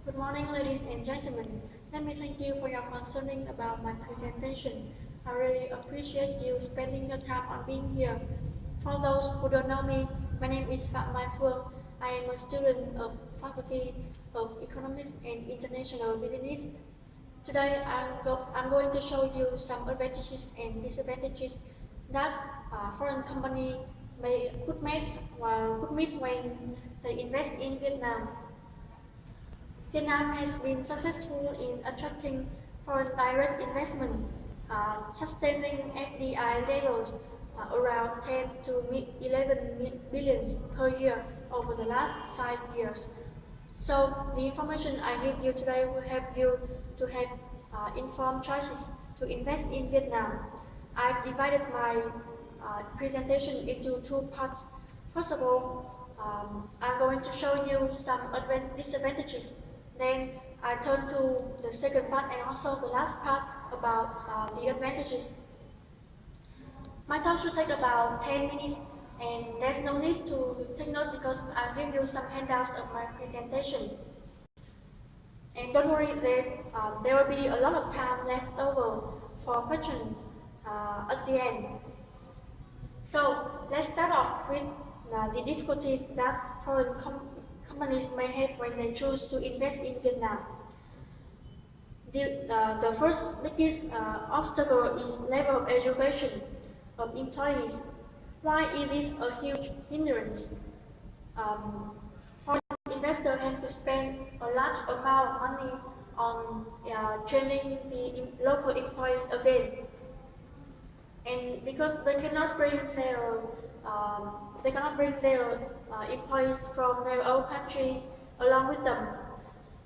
Good morning, ladies and gentlemen. Let me thank you for your concerning about my presentation. I really appreciate you spending your time on being here. For those who don't know me, my name is Phạm Mai Phương. I am a student of Faculty of Economics and International Business. Today, I'm going to show you some advantages and disadvantages that foreign company could meet when they invest in Vietnam. Vietnam has been successful in attracting foreign direct investment, sustaining FDI levels around 10 to 11 billion per year over the last 5 years. So the information I give you today will help you to have informed choices to invest in Vietnam. I've divided my presentation into two parts. First of all, I'm going to show you some disadvantages. Then I turn to the second part and also the last part about the advantages. My talk should take about 10 minutes and there's no need to take note because I'll give you some handouts of my presentation. And don't worry, there will be a lot of time left over for questions at the end. So let's start off with the difficulties that foreign companies may have when they choose to invest in Vietnam. The first biggest obstacle is level of education of employees. Why it is a huge hindrance? Foreign investors have to spend a large amount of money on training the local employees again, and because they cannot bring their employees from their own country along with them.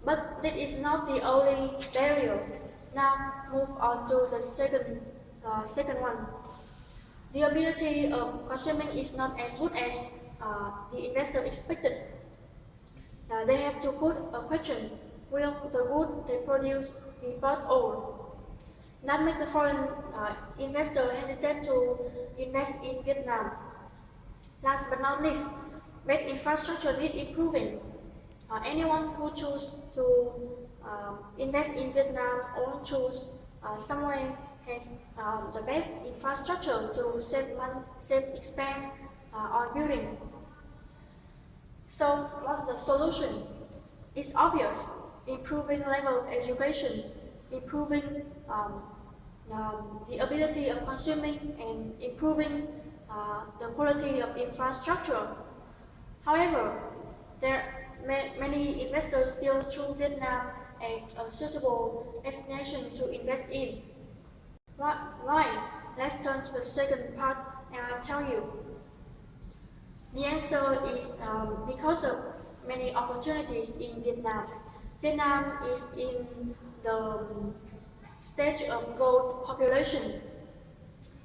But that is not the only barrier. Now move on to the second one. The ability of consuming is not as good as the investor expected. They have to put a question: will the good they produce be bought or? That makes the foreign investor hesitate to invest in Vietnam. Last but not least, bad infrastructure need improving. Anyone who chooses to invest in Vietnam or choose somewhere has the best infrastructure to save expense on building. So what's the solution? It's obvious: improving level of education, improving the ability of consuming, and improving the quality of infrastructure. However, there many investors still choose Vietnam as a suitable destination to invest in. Why? Let's turn to the second part and I'll tell you. The answer is because of many opportunities in Vietnam. Vietnam is in the stage of growth population.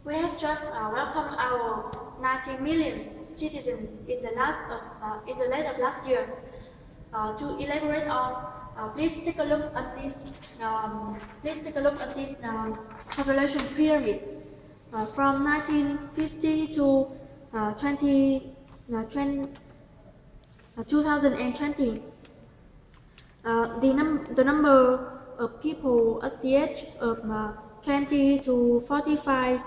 We have just welcomed our 90 million citizens in the late of last year. To elaborate on, please take a look at this. Population pyramid from 1950 to 2020. The number of people at the age of 20 to 45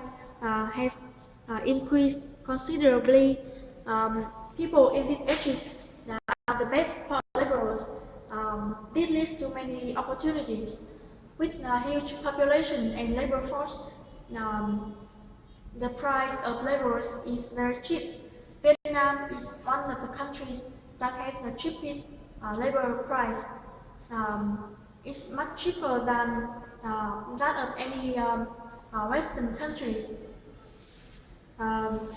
has increased considerably. People in these ages are the best laborers. This leads to many opportunities. With a huge population and labor force, the price of laborers is very cheap. Vietnam is one of the countries that has the cheapest labor price. It's much cheaper than that of any Western countries.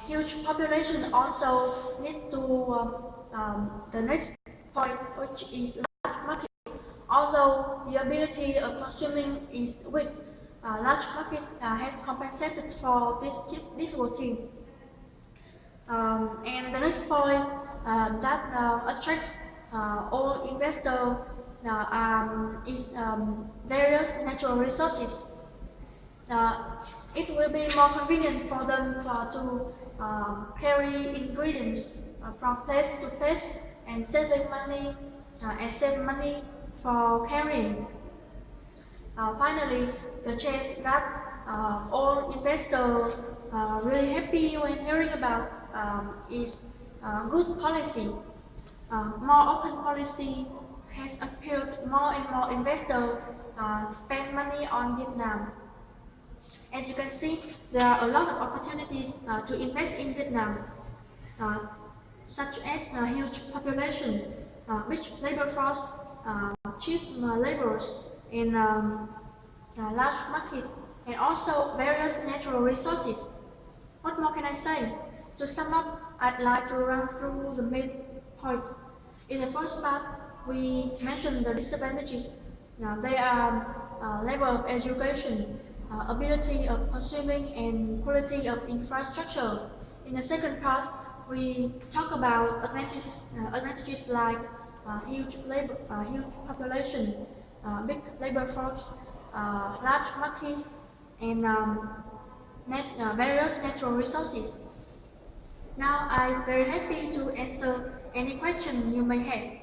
Huge population also leads to the next point, which is large market. Although the ability of consuming is weak, large market has compensated for this difficulty. And the next point that attracts all investors is various natural resources. It will be more convenient for them to carry ingredients from place to place and save money for caring. Finally, the chance that all investors really happy when hearing about is good policy. More open policy has appealed more and more investors spend money on Vietnam. As you can see, there are a lot of opportunities to invest in Vietnam, uh, such as a huge population, rich labor force, cheap laborers, and large market, and also various natural resources. What more can I say? To sum up, I'd like to run through the main points. In the first part, we mentioned the disadvantages. They are level of education, ability of consuming, and quality of infrastructure. In the second part, we talk about advantages like huge population, big labor force, large market, and various natural resources. Now I'm very happy to answer any question you may have.